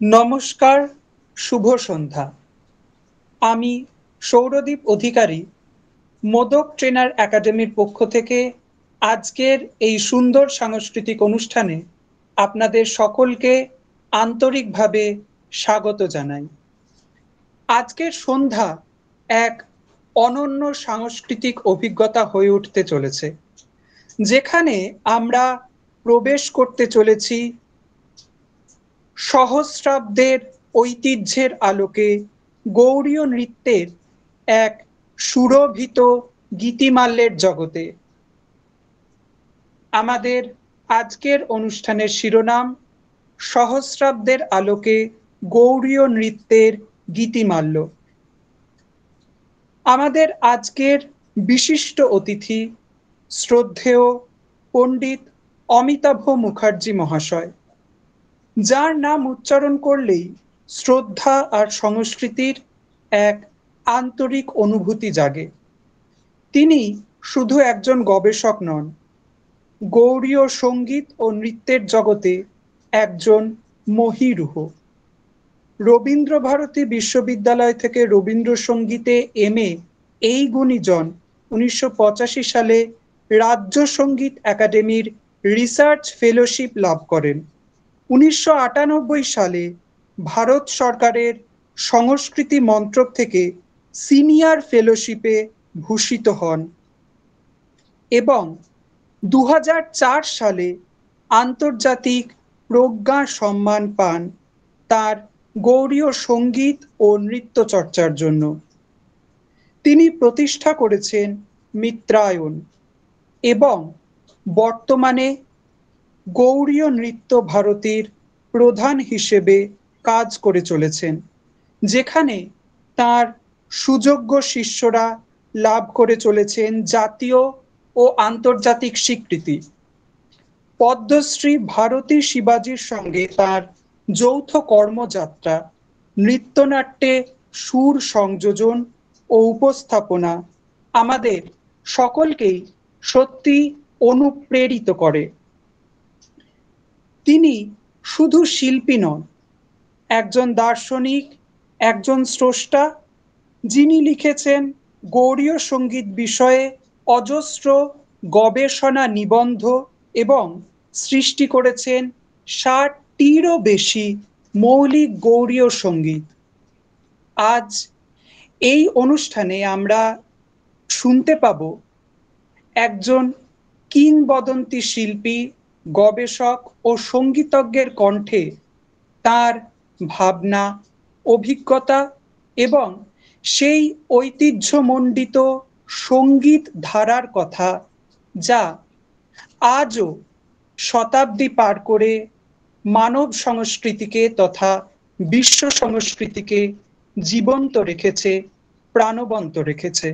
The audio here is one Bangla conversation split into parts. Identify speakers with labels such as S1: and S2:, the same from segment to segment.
S1: নমস্কার, শুভ সন্ধ্যা। আমি সৌরদীপ অধিকারী মোদক ট্রেনার একাডেমির পক্ষ থেকে আজকের এই সুন্দর সাংস্কৃতিক অনুষ্ঠানে আপনাদের সকলকে আন্তরিকভাবে স্বাগত জানাই। আজকের সন্ধ্যা এক অনন্য সাংস্কৃতিক অভিজ্ঞতা হয়ে উঠতে চলেছে, যেখানে আমরা প্রবেশ করতে চলেছি সহস্রাব্দের ঐতিহ্যের আলোকে গৌড়ীয় নৃত্যের এক সুরভিত গীতিমাল্যের জগতে। আমাদের আজকের অনুষ্ঠানের শিরোনাম সহস্রাব্দের আলোকে গৌড়ীয় নৃত্যের গীতিমাল্য। আমাদের আজকের বিশিষ্ট অতিথি শ্রদ্ধেয় পণ্ডিত অমিতাভ মুখার্জি মহাশয়, যার নাম উচ্চারণ করলেই শ্রদ্ধা আর সংস্কৃতির এক আন্তরিক অনুভূতি জাগে। তিনি শুধু একজন গবেষক নন, গৌড়ীয় সঙ্গীত ও নৃত্যের জগতে একজন মহীরুহ। রবীন্দ্রভারতী বিশ্ববিদ্যালয় থেকে রবীন্দ্রসঙ্গীতে এমএ এই গুণীজন 1985 সালে রাজ্য সঙ্গীত একাডেমির রিসার্চ ফেলোশিপ লাভ করেন। 1998 সালে ভারত সরকারের সংস্কৃতি মন্ত্রক থেকে সিনিয়র ফেলোশিপে ভূষিত হন এবং 2004 সালে আন্তর্জাতিক প্রজ্ঞা সম্মান পান তার গৌড়ীয় সঙ্গীত ও নৃত্য চর্চার জন্য। তিনি প্রতিষ্ঠা করেছেন মিত্রায়ন এবং বর্তমানে গৌড়ীয় নৃত্য ভারতীর প্রধান হিসেবে কাজ করে চলেছেন, যেখানে তার সুযোগ্য শিষ্যরা লাভ করে চলেছেন জাতীয় ও আন্তর্জাতিক স্বীকৃতি। পদ্মশ্রী ভারতী শিবাজির সঙ্গে তার যৌথ কর্মযাত্রা নৃত্যনাট্যে সুর সংযোজন ও উপস্থাপনা আমাদের সকলকেই সত্যি অনুপ্রেরিত করে। তিনি শুধু শিল্পী নন, একজন দার্শনিক, একজন স্রষ্টা, যিনি লিখেছেন গৌড়ীয় সঙ্গীত বিষয়ে অজস্র গবেষণা নিবন্ধ এবং সৃষ্টি করেছেন 60টিরও বেশি মৌলিক গৌড়ীয় সঙ্গীত। আজ এই অনুষ্ঠানে আমরা শুনতে পাব একজন কিংবদন্তি শিল্পী, গবেষক ও সঙ্গীতজ্ঞের কণ্ঠে তার ভাবনা, অভিজ্ঞতা এবং সেই ঐতিহ্যমণ্ডিত সঙ্গীত ধারার কথা, যা আজও শতাব্দী পার করে মানব সংস্কৃতিকে তথা বিশ্ব সংস্কৃতিকে জীবন্ত রেখেছে, প্রাণবন্ত রেখেছে।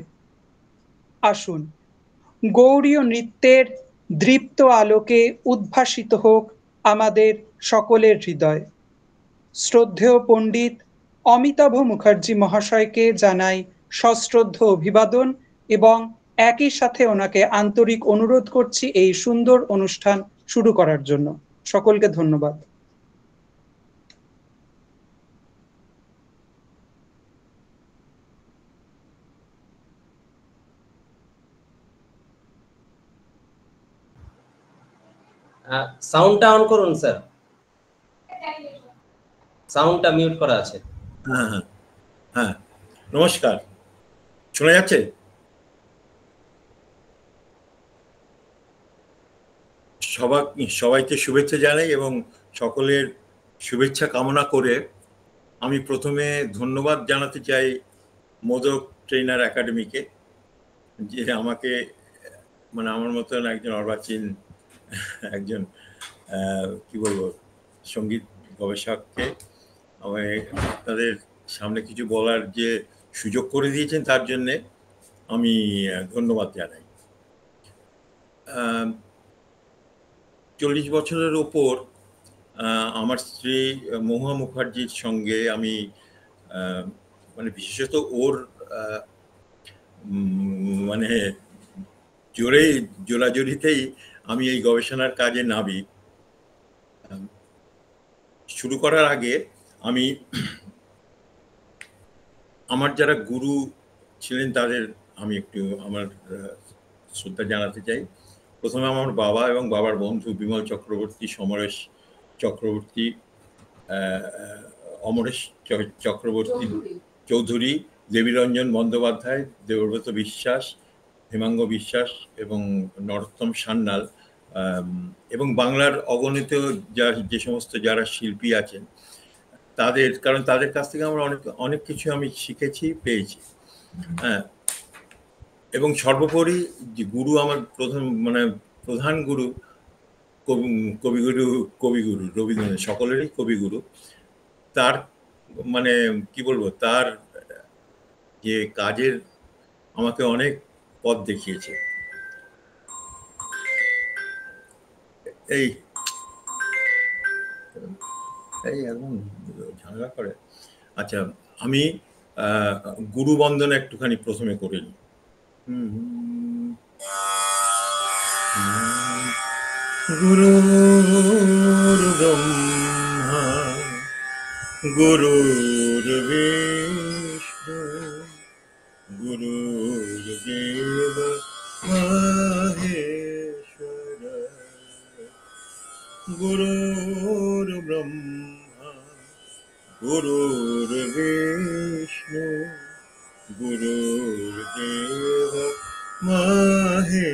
S1: আসুন গৌড়ীয় নৃত্যের দৃপ্ত আলোকে উদ্ভাসিত হোক আমাদের সকলের হৃদয়। শ্রদ্ধেয় পণ্ডিত অমিতাভ মুখার্জি মহাশয়কে জানাই সশ্রদ্ধ অভিবাদন এবং একই সাথে ওনাকে আন্তরিক অনুরোধ করছি এই সুন্দর অনুষ্ঠান শুরু করার জন্য। সকলকে ধন্যবাদ।
S2: সাউন্ডটা অন করুন স্যার, সাউন্ডটা মিউট করা আছে।
S3: হ্যাঁ হ্যাঁ, নমস্কার, শোনা যাচ্ছে? সবাইকে শুভেচ্ছা জানাই এবং সকলের শুভেচ্ছা কামনা করে আমি প্রথমে ধন্যবাদ জানাতে চাই মোদক ট্রেনার একাডেমিকে, যে আমাকে মানে আমার মতন একজন অর্বাচীন একজন কি বলবো সঙ্গীত গবেষককে তাদের সামনে কিছু বলার যে সুযোগ করে দিয়েছেন তার জন্যে আমি ধন্যবাদ জানাই। 40 বছরের ওপর আমার স্ত্রী মহুয়া মুখার্জির সঙ্গে আমি মানে বিশেষত ওর মানে জোরাজুরিতেই আমি এই গবেষণার কাজে নামি। শুরু করার আগে আমি আমার যারা গুরু ছিলেন তাদের আমি একটু আমার শ্রদ্ধা জানাতে চাই। প্রথমে আমার বাবা এবং বাবার বন্ধু বিমল চক্রবর্তী, সমরেশ চক্রবর্তী, অমরেশ চক্রবর্তী চৌধুরী, দেবীরঞ্জন বন্দ্যোপাধ্যায়, দেবব্রত বিশ্বাস, হেমাঙ্গ বিশ্বাস এবং নরোত্তম সান্যাল, এবং বাংলার অগণিত যে সমস্ত যারা শিল্পী আছেন তাদের, কারণ তাদের কাছ থেকে আমরা অনেক অনেক কিছু আমি শিখেছি, পেয়েছি। হ্যাঁ, এবং সর্বোপরি যে গুরু আমার প্রধান গুরু কবিগুরু রবীন্দ্রনাথ, সকলেরই কবিগুরু। তার কি বলবো, তার যে কাজের আমাকে অনেক পথ দেখিয়েছে। এই একদম ঝামেলা করে। আচ্ছা, আমি গুরু বন্দনা একটুখানি প্রথমে করে নিই। গুরুর ব্রহ্মা গুরুর বিষ্ণু গুরুর্দেব মহেশ্বর গুরুর ব্রহ্মা গুরুর বিষ্ণু গুরুর্দেব মহেশ্বর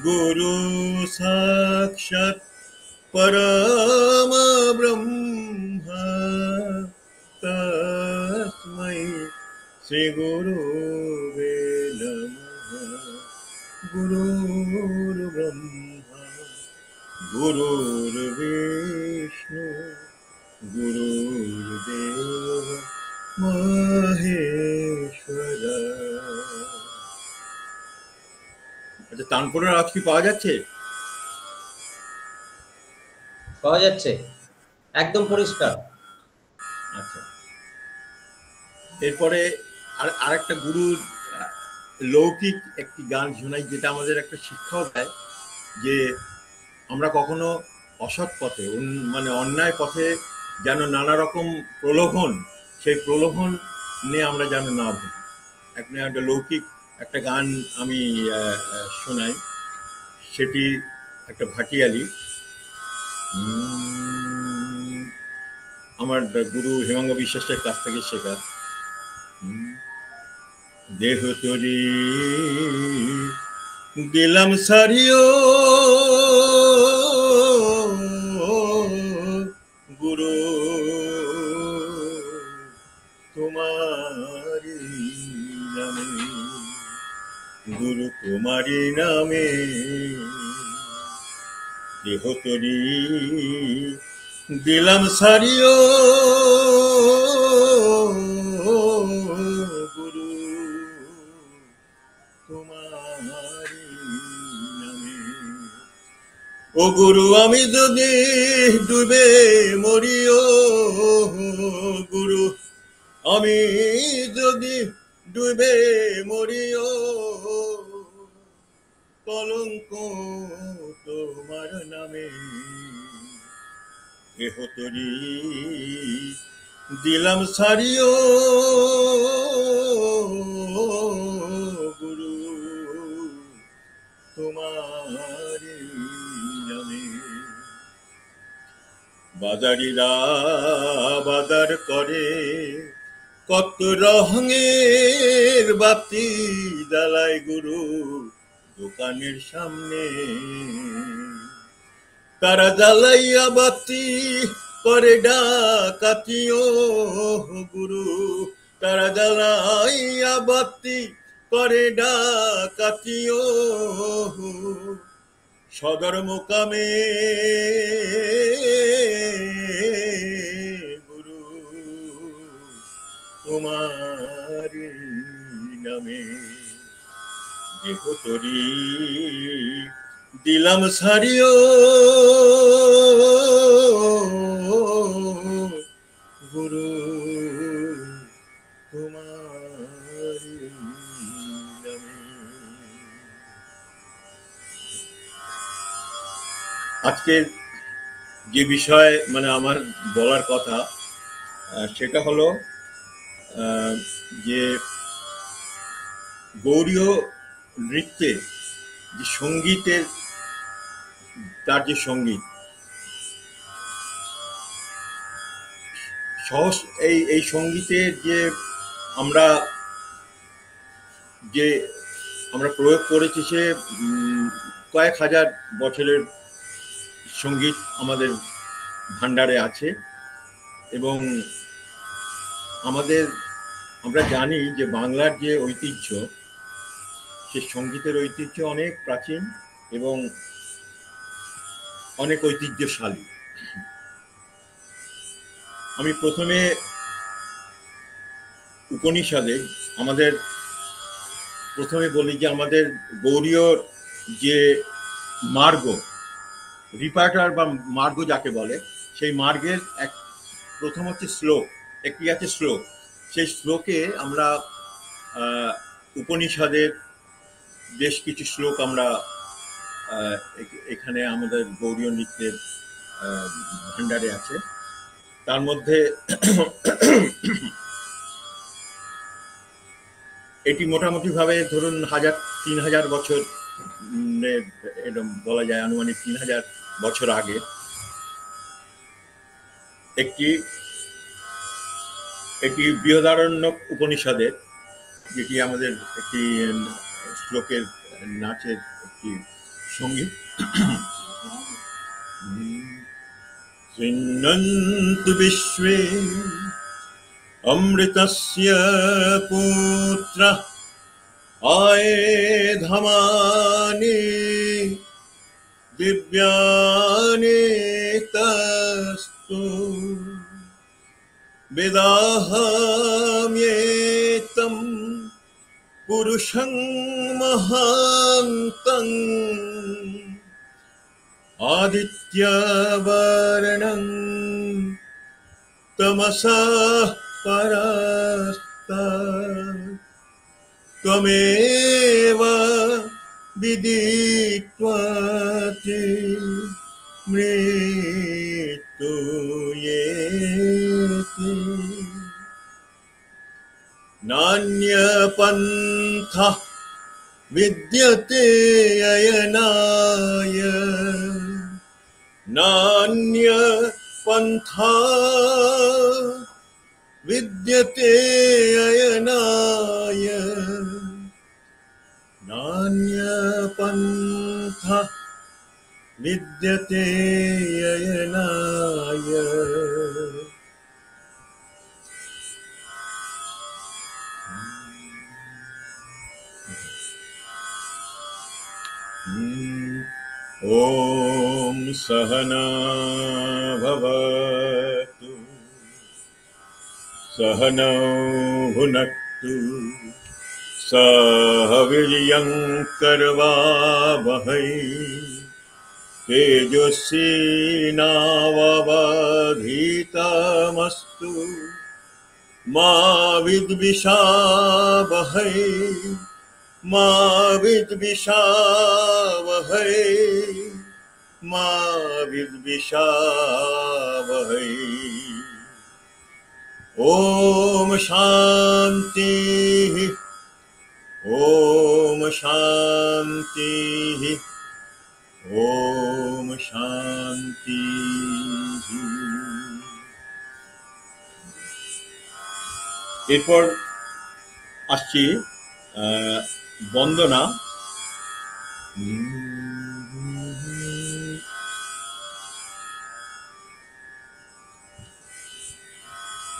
S3: গুরু সাক্ষাৎ পরম ব্রহ্ম তস্मै শ্রী গুরুবে নমঃ। গুরুর ব্রহ্মা গুরুর বিষ্ণু গুরুর্দেব মহেশ্বর। আচ্ছা, তানপুরের আওয়াজ কি পাওয়া যাচ্ছে?
S2: পাওয়া যাচ্ছে, একদম পরিষ্কার।
S3: আচ্ছা, এরপরে আরেকটা গুরুর লৌকিক একটি গান শোনাই, যেটা আমাদের একটা শিক্ষাও দেয় যে আমরা কখনো অসৎ পথে অন্যায় পথে যেন নানা রকম প্রলোভন, সেই প্রলোভন নিয়ে আমরা যেন না ভুলি। একটা লৌকিক একটা গান আমি শোনাই, সেটি একটা ভাটিয়ালি, আমার গুরু হেমাঙ্গ বিশ্বাসের কাছ থেকে শেখা। দেহ তরি দিলাম সারিও গুরু তোমারি নামে, গুরু তোমারি নামে দেহ তরি দিলাম সারিও গুরু তোমারি নামে। ও গুরু আমি যদি ডুবে মরিও গুরু আমি যদি ডুবে মরিও কলঙ্ক তোমার নামে দেহ তরি দিলাম সারিও গুরু তোমারি নামে। বাজারিরা বাজার করে কত রঙের বাতি জ্বালায় গুরু দোকানের সামনে, তারা জ্বালাইয়া বাতি করে ডাকাতিও গুরু, তারা জ্বালাইয়া বাতি করে ডাকাতিও সদর মোকামে গুরু তোমারি নামে দেহ তরি দিলাম সারিও গুরু তোমারি নামে। আজকের যে বিষয় মানে আমার বলার কথা সেটা হলো যে গৌড়ীয় নৃত্যে যে সঙ্গীতের তার যে সঙ্গীত সহজ এই সঙ্গীতের যে আমরা প্রয়োগ করেছি সে কয়েক হাজার বছরের সঙ্গীত আমাদের ভান্ডারে আছে এবং আমরা জানি যে বাংলার যে ঐতিহ্য সে সঙ্গীতের ঐতিহ্য অনেক প্রাচীন এবং অনেক ঐতিহ্যশালী। আমি প্রথমে উপনিষদে প্রথমে বলি যে আমাদের গৌড়ীয় যে মার্গ রিপার্টার বা মার্গ যাকে বলে সেই মার্গের প্রথম হচ্ছে শ্লোক, একটি আছে শ্লোক। সেই শ্লোকে আমরা উপনিষদের বেশ কিছু শ্লোক আমরা এখানে আমাদের গৌড়ীয় নৃত্যের ভান্ডারে আছে। তার মধ্যে এটি মোটামুটি ভাবে ধরুন 3000 বছর এরকম বলা যায়, আনুমানিক 3000 বছর আগে একটি বৃহদারণ্যক উপনিষদের, যেটি আমাদের একটি শ্লোকের নাচের একটি সঙ্গীত। শৃণ্বন্তু বিশ্বে অমৃতস্য পুত্রঃ আয়েধামানি দিব্যানি তস্তু বেদাহম্যেতম পুরুষং মহান্তং আদিত্যবর্ণং তমসঃ পরস্তাৎ ত্বমেব বিদিত্বাতি মৃত্যুয়েতি নান্যপন্থা বিদ্যতে অয়নায় নান্যপন্থা বিদ্যতে অয়নায় নান্যপন্থা বিদ্যতে অয়নায়। ॐ सहना भवतु सहनौ भुनक्तु सह वीर्यं करवावहै तेजस्विनावधीतमस्तु मा विद्विषावहै मा विद्विषावहै मा विद्विषावहै। ॐ शान्ति ॐ शान्ति ॐ शान्ति। এরপর আসছি বন্দনা।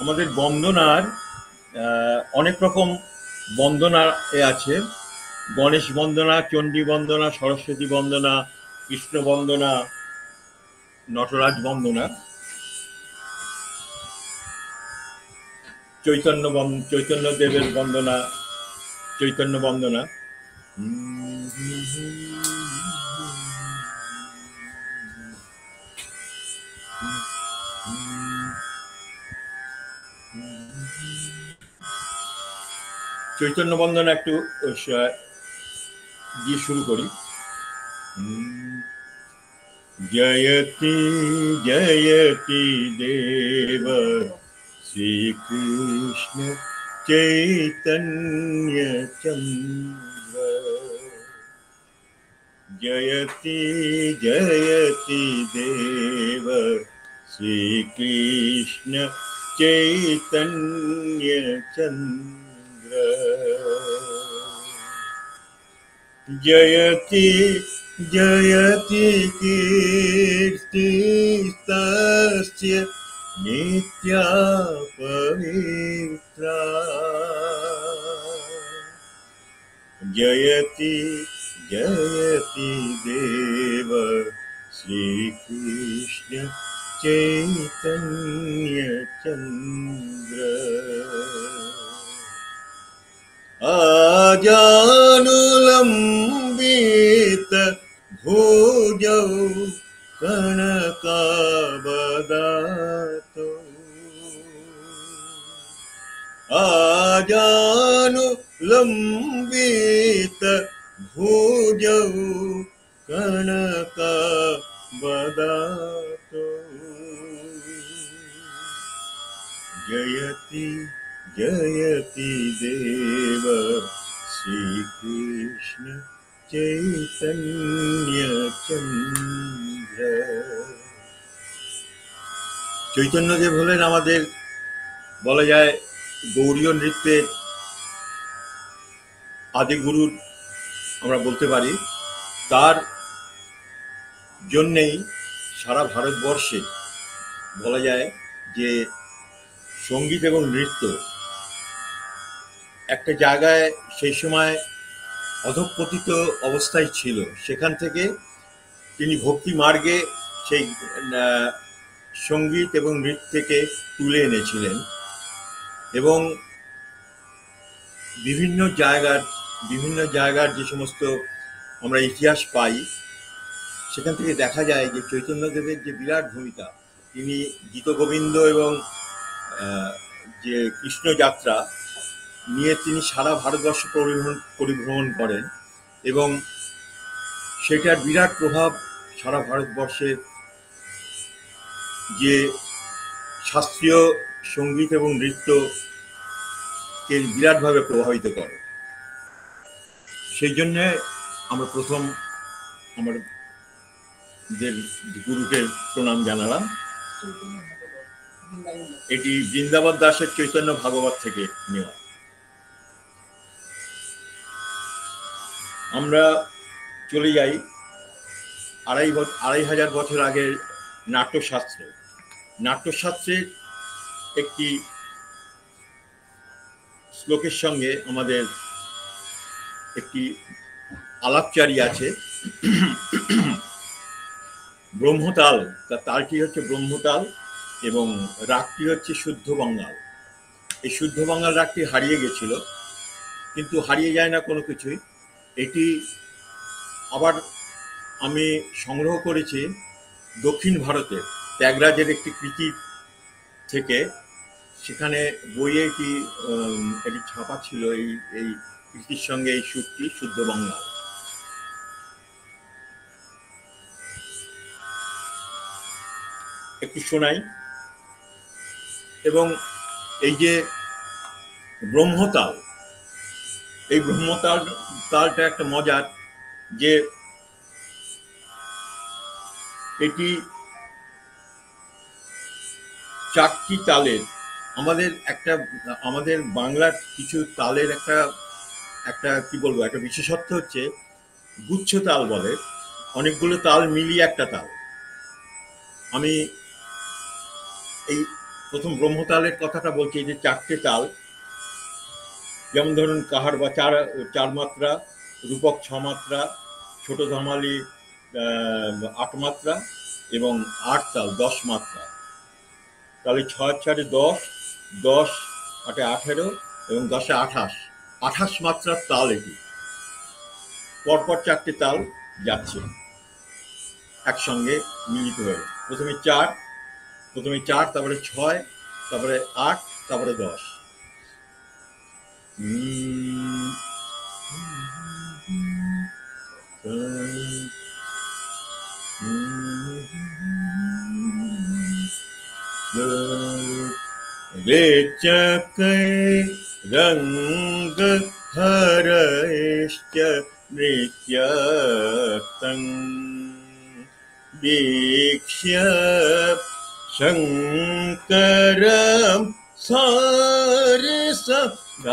S3: আমাদের বন্দনার অনেক রকম বন্দনা আছে। গণেশ বন্দনা, চণ্ডী বন্দনা, সরস্বতী বন্দনা, কৃষ্ণ বন্দনা, নটরাজ বন্দনা, চৈতন্য দেবের বন্দনা, চৈতন্য বন্দনা। চৈতন্য বন্দনা একটু দিয়ে শুরু করি। जयति जयति देव श्री कृष्ण चैतन्य चंद्र जयति जयति देव श्री कृष्ण चैतन्य चंद्र जयति जयति कीर्तिस्तस्य नित्या पवित्रा जयति जयति देव श्री कृष्ण चैतन्य चंद्र आजानुलंबित भुजौ कनकावदातो आजानुलंबित भुजौ कनकावदातो जयति जयति देव श्री कृष्ण चैतन्य चंद्र চৈতন্যদেব হলেন আমাদের বলা যায় গৌড়ীয় নৃত্যের আদিগুরু আমরা বলতে পারি। তার জন্যেই সারা ভারতবর্ষে বলা যায় যে সঙ্গীত এবং নৃত্য একটা জায়গায় সেই সময় অধঃপতিত অবস্থায় ছিল, সেখান থেকে তিনি ভক্তি মার্গে সেই সঙ্গীত এবং নৃত্যকে তুলে এনেছিলেন এবং বিভিন্ন জায়গার যে সমস্ত আমরা ইতিহাস পাই সেখান থেকে দেখা যায় যে চৈতন্যদেবের যে বিরাট ভূমিকা, তিনি গীতগোবিন্দ এবং যে কৃষ্ণ যাত্রা নিয়ে তিনি সারা ভারতবর্ষ পরিভ্রমণ করেন এবং সেটার বিরাট প্রভাব সারা ভারতবর্ষের যে শাস্ত্রীয় সঙ্গীত এবং নৃত্যকে বিরাটভাবে প্রভাবিত করে। সেই জন্যে আমরা প্রথম আমাদের গুরুকে প্রণাম জানালাম। এটি বৃন্দাবন দাসের চৈতন্য ভাগবত থেকে নেওয়া। আমরা চলে যাই 2500 বছর আগের নাট্যশাস্ত্রে। নাট্যশাস্ত্রের একটি শ্লোকের সঙ্গে আমাদের একটি আলাপচারী আছে, ব্রহ্মতাল। তালটি হচ্ছে ব্রহ্মতাল এবং রাগটি হচ্ছে শুদ্ধ বাঙ্গাল। এই শুদ্ধ বাঙ্গাল রাগটি হারিয়ে গেছিল, কিন্তু হারিয়ে যায় না কোনো কিছুই। এটি আবার আমি সংগ্রহ করেছি দক্ষিণ ভারতে ত্যাগরাজের একটি কৃতি থেকে। সেখানে বইয়ে এটি ছাপা ছিল, এই কৃতির সঙ্গে এই সুরটি শুদ্ধ বাংলা। একটু শোনাই। এবং এই যে ব্রহ্মতাল, এই তালটা একটা মজার, যে এটি 4টি তালের, আমাদের বাংলার কিছু তালের একটা কি বলবো, একটা বিশেষত্ব হচ্ছে গুচ্ছ তাল বলে, অনেকগুলো তাল মিলিয়ে একটা তাল। আমি এই প্রথম ব্রহ্মতালের কথাটা বলছি, যে 4টে তাল, যেমন ধরুন কাহার বা 4 মাত্রা, রূপক 6 মাত্রা, ছোট ধামালি 8 মাত্রা এবং 8 তাল 10 মাত্রা। তাহলে 6 4 10, 10 8 18 এবং 10 28 মাত্রার তাল। এটি পরপর 4টে তাল যাচ্ছে একসঙ্গে মিলিত হয়ে। প্রথমে 4, তারপরে 6, তারপরে 8, তারপরে 10। रेचकै रंग हरैश्च नृत्यतं वीक्ष्य शङ्करं सारस ग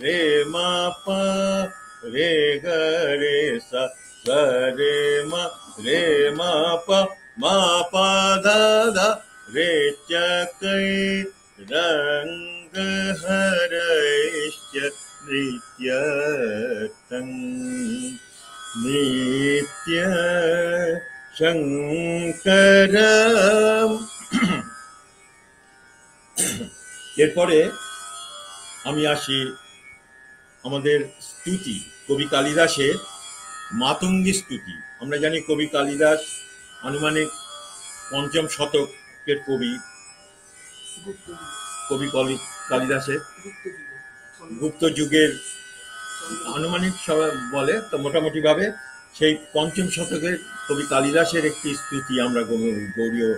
S3: रे मा पा रे ग रे सा रे मा पा धा धा रे चकै रंग हरैश्च नृत्यतं नित्य শঙ্করম। এরপরে আমি আসি আমাদের স্তুতি, কবি কালিদাসের মাতঙ্গী স্তুতি। আমরা জানি কবি কালিদাস আনুমানিক ৫ম শতকের কবি। কবি কালিদাসের গুপ্ত যুগের আনুমানিক সবাই বলে, তো মোটামুটি ভাবে সেই ৫ম শতকের কবি কালিদাসের একটি স্তুতি আমরা গৌড়ীয়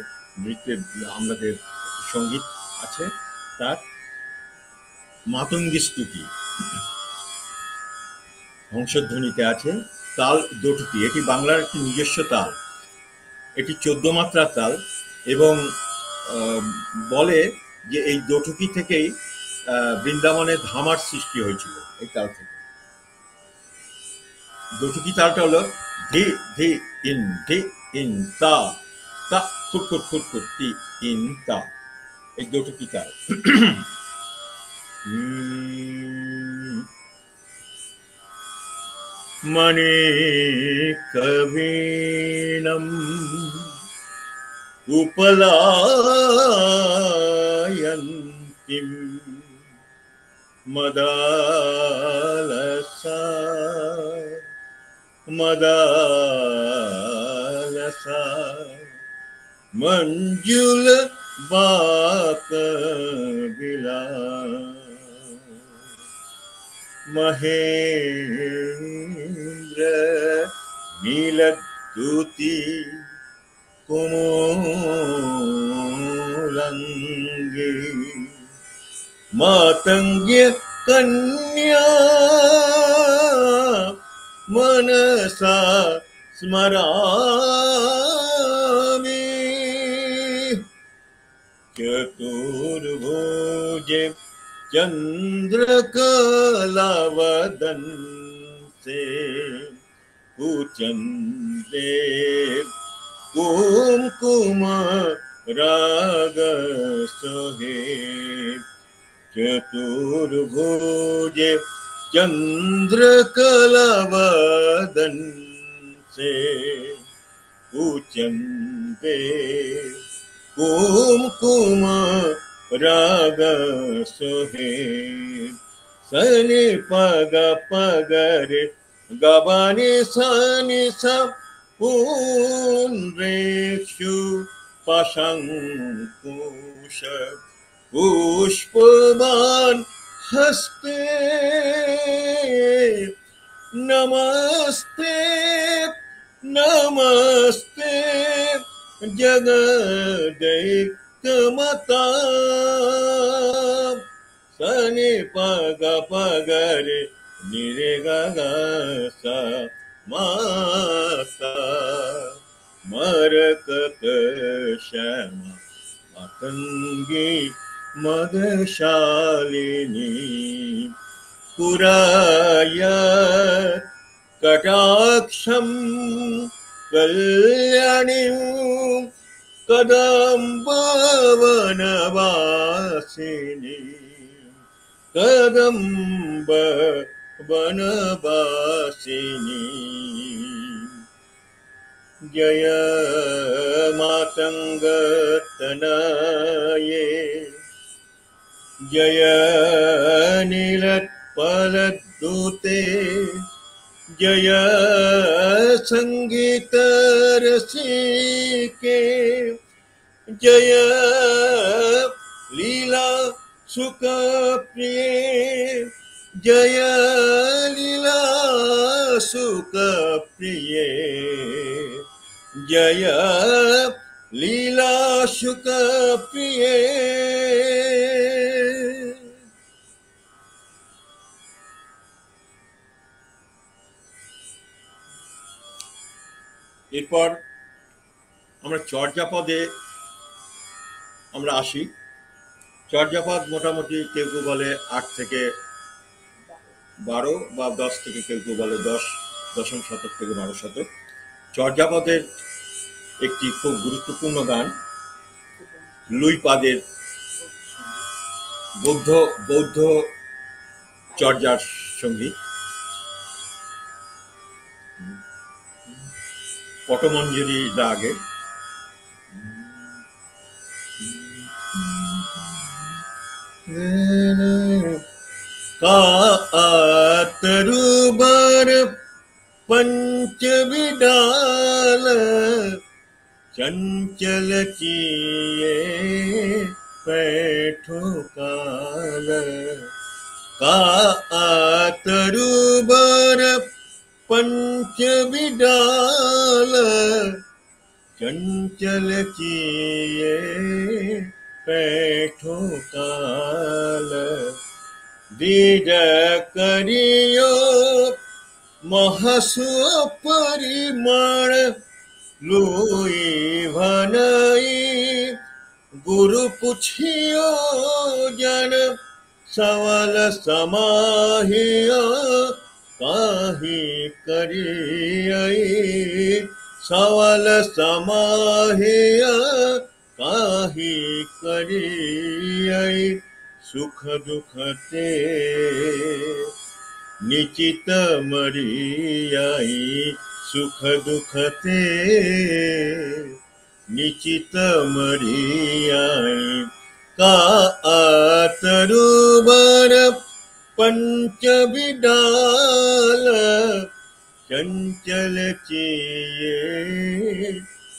S3: নৃত্যের আমাদের সঙ্গীত আছে, তার মাতঙ্গী স্তুতি হংসধ্বনিতে আছে। তাল দোটুকি, এটি বাংলার একটি নিজস্ব তাল, এটি 14 মাত্রার তাল এবং বলে যে এই দোটুকি থেকেই বৃন্দাবনে ধামার সৃষ্টি হয়েছিল। এই তাল থেকে দোটুকি তালটা হলো ধি ধি ইন তা তা ফুট ফুট ফুট ফুট তি ইন তা, এই দোটুকি তাল। মনে কবীনম উপলায়ন্তিম মদালসা মদালসা মঞ্জুল বাক বিলা মহেন্দ্র নীলদ্যুতি কোমলাঙ্গী মাতঙ্গ্য কন্যা मनसा स्मरामि चतुर्भुजे चन्द्रकलावदंसे कुचन्द्रे कुमकुम रागसहे चतुर्भुजे चंद्रकलावदन से उचंदे कुमकुम राग सोहे सनि पग पगरे गबानि सनि सा पुनरेक्षु पाशंकुश पुष्पवान हस्ते नमस्ते नमस्ते जगदैकमता सनि पग पगरे निरे ग सा माता मरकत श्यामा मातंगी मदशालिनी पुराया कटाक्षं कल्याणी कदम्बवनवासिनी कदम्बवनवासिनी जय मातंगतनये जय नीलोत्पलद्युते जय संगीत रसिके जय लीला सुख प्रिय जय लीला सुख प्रिय जय লীলা সুখ প্রিয়ে এরপর আমরা চর্যাপদে আমরা আসি। চর্যাপদ মোটামুটি কেউ কেউ বলে 8 থেকে 12 বা 10 থেকে কেউ কেউ বলে 10ম শতক থেকে 12 শতক। চর্যাপদের একটি খুব গুরুত্বপূর্ণ গান লুইপাদের বৌদ্ধ চর্যার সঙ্গীত পটমঞ্জরি রাগে। कातरुबर पंच विडाल चंचल किए पैठो काल। कातरुबर पंच विडाल चंचल किए पैठो काल। दीज करियो महसु परिमळ लुई भनई गुरु पुछियो जन सवल समाहियो काहि करियई। सवल समाहियो काहि करियई। सुख दुख ते निचित मरियाई। सुख दुख ते निचित मरियाई। कातरुबर पंच विडाल चंचल चिए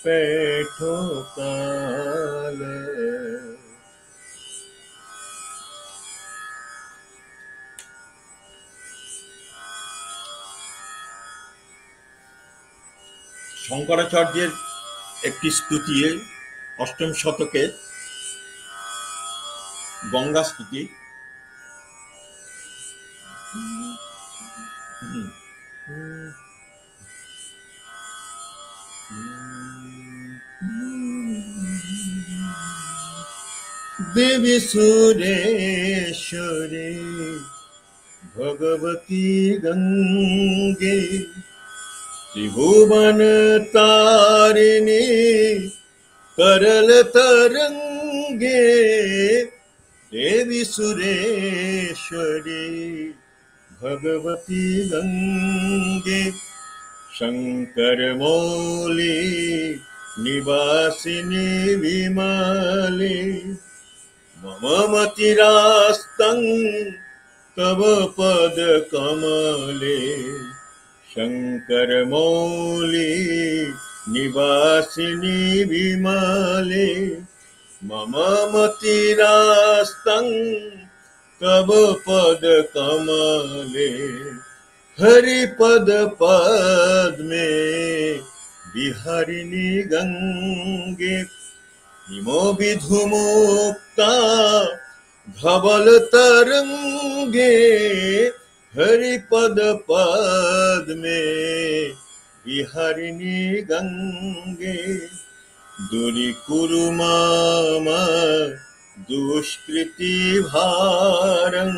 S3: पैठो काल। শঙ্করাচার্যের একটি স্তুতি 8ম শতকে গঙ্গা স্তুতি। देवी सुरेश्वरी भगवती गंगे त्रिभुवन तारिणी करल तरंगे। देवी सुरेश्वरी भगवती गंगे शंकर मौली निवासिनी विमले। मम मतिरास्तं तव पद कमले। शंकर मौली निवासिनी विमले। मम मतिरास्तं तव पद कमले। हरि पद पद्मे विहरिणी गंगे। इमो विधुमुक्ता धवल तरंगे। हरि पद पद्मे विहरिणी गंगे। दूरी कुरु मम दुष्कृति भारं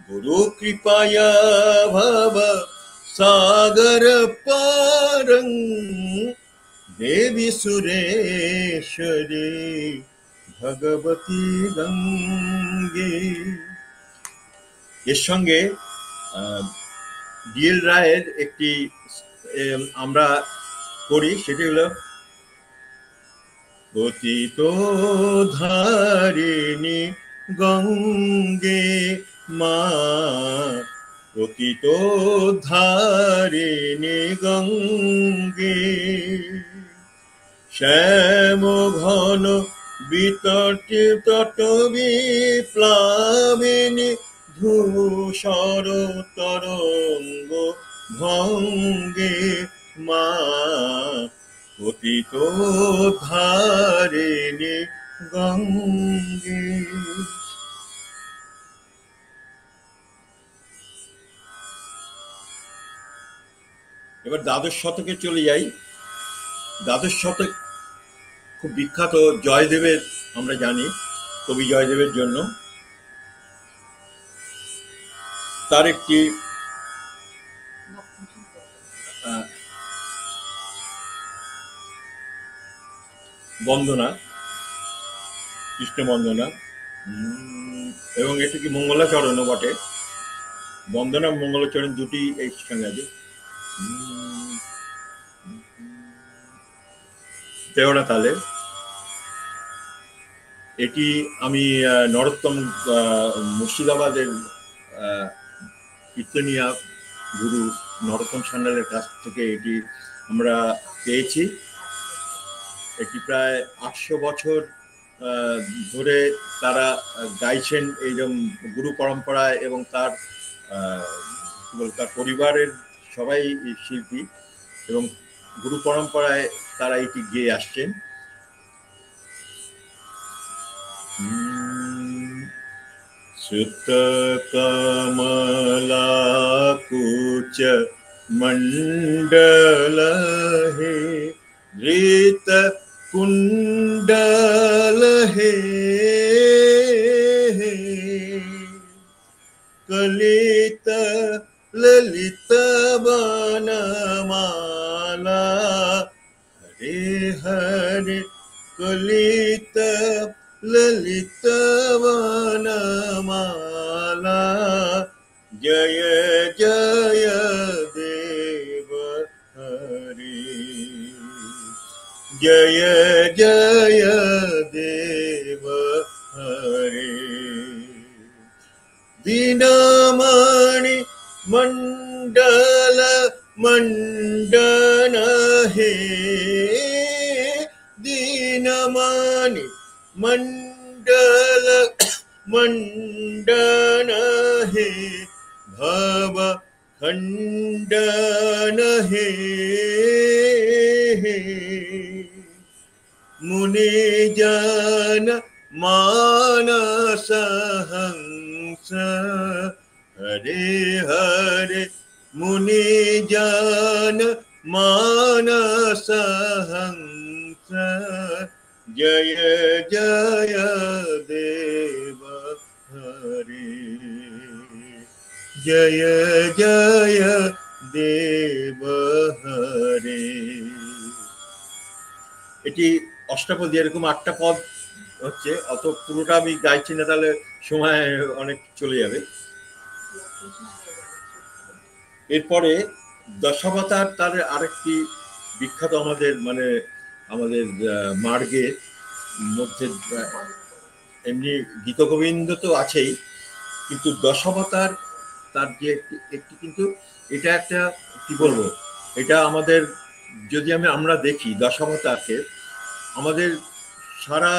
S3: गुरु कृपया भव सागर पारं। देवी सुरेश्वरी भगवती गंगे। এর সঙ্গে ডিএল রায়ের একটি আমরা করি, সেটি হলো পতিত ধারিণী গঙ্গে মা। পতিত ধারিণী গঙ্গে শ্যাম ঘন বিতটি তট বিপ্লাবিনী ধূসর তরঙ্গ ভঙ্গে মা। পতিত ধারিণী গঙ্গে। এবার দ্বাদশ শতকে চলে যাই। দ্বাদশ শতক খুব বিখ্যাত, জয়দেবের, আমরা জানি কবি জয়দেবের জন্য। তার একটি বন্দনা, কৃষ্ণ বন্দনা, এবং এটি কি মঙ্গলাচরণও বটে। বন্দনা মঙ্গলাচরণ দুটি এই সঙ্গে আছে। তেওড়া তালে। এটি আমি নরোত্তম মুর্শিদাবাদের কীর্তনিয়া গুরু নরোত্তম সান্যালের কাছ থেকে এটি আমরা পেয়েছি। এটি প্রায় 800 বছর ধরে তারা গাইছেন এইরকম গুরু পরম্পরায়, এবং তার পরিবারের সবাই শিল্পী, এবং গুরু পরম্পরায় তারা এটি গেয়ে আসছেন। সুত কমলা কুচ মণ্ডল হে ঋত কুণ্ডল হে কলিত ললিত বনমালা হরে হরে কলিত ললিত বনমালা জয় জয় দেব হরি জয় জয় দেব হরি। দীনমণি মণ্ডল মণ্ডন হে দীনমণি মণ্ডল মণ্ডন হে ভব খণ্ডন হে মুনি জন মানস হংস হরে হরে মুনি জন মানস হংস জয় জয় দেব হরি জয় জয় দেব হরি। এটি অষ্টাপদী, এরকম 8টা পদ হচ্ছে, অত পুরোটা আমি গাইছি না, তাহলে সময় অনেক চলে যাবে। এরপরে দশাবতার, তার আরেকটি বিখ্যাত আমাদের আমাদের মার্গের মধ্যে, এমনি গীতগোবিন্দ তো আছেই, কিন্তু দশাবতার তার যে একটি কিন্তু এটা একটা কি বলবো, এটা আমাদের যদি আমরা দেখি দশাবতারকে, আমাদের সারা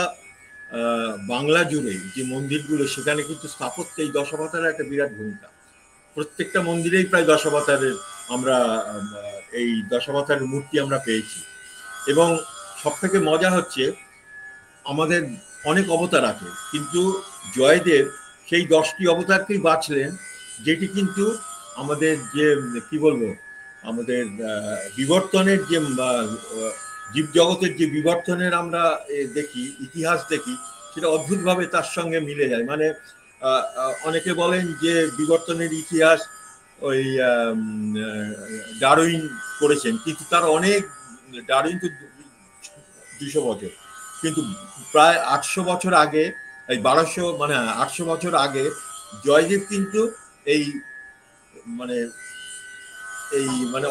S3: বাংলা জুড়ে যে মন্দিরগুলো, সেখানে কিন্তু স্থাপত্যে এই দশাবতারের একটা বিরাট ভূমিকা। প্রত্যেকটা মন্দিরেই প্রায় দশাবতারের আমরা এই দশাবতারের মূর্তি আমরা পেয়েছি। এবং সব থেকে মজা হচ্ছে, আমাদের অনেক অবতার আছে, কিন্তু জয়দেব সেই 10টি অবতারকেই বাছলেন, যেটি কিন্তু আমাদের যে কি বলবো, আমাদের বিবর্তনের যে জীবজগতের যে বিবর্তনের আমরা দেখি, ইতিহাস দেখি, সেটা অদ্ভুতভাবে তার সঙ্গে মিলে যায়। মানে অনেকে বলেন যে বিবর্তনের ইতিহাস ওই ডারউইন করেছেন, কিন্তু তার অনেক, ডারউইন তো 200 বছর, কিন্তু প্রায় 800 বছর আগে, এই 800 বছর আগে জয়দেব কিন্তু এই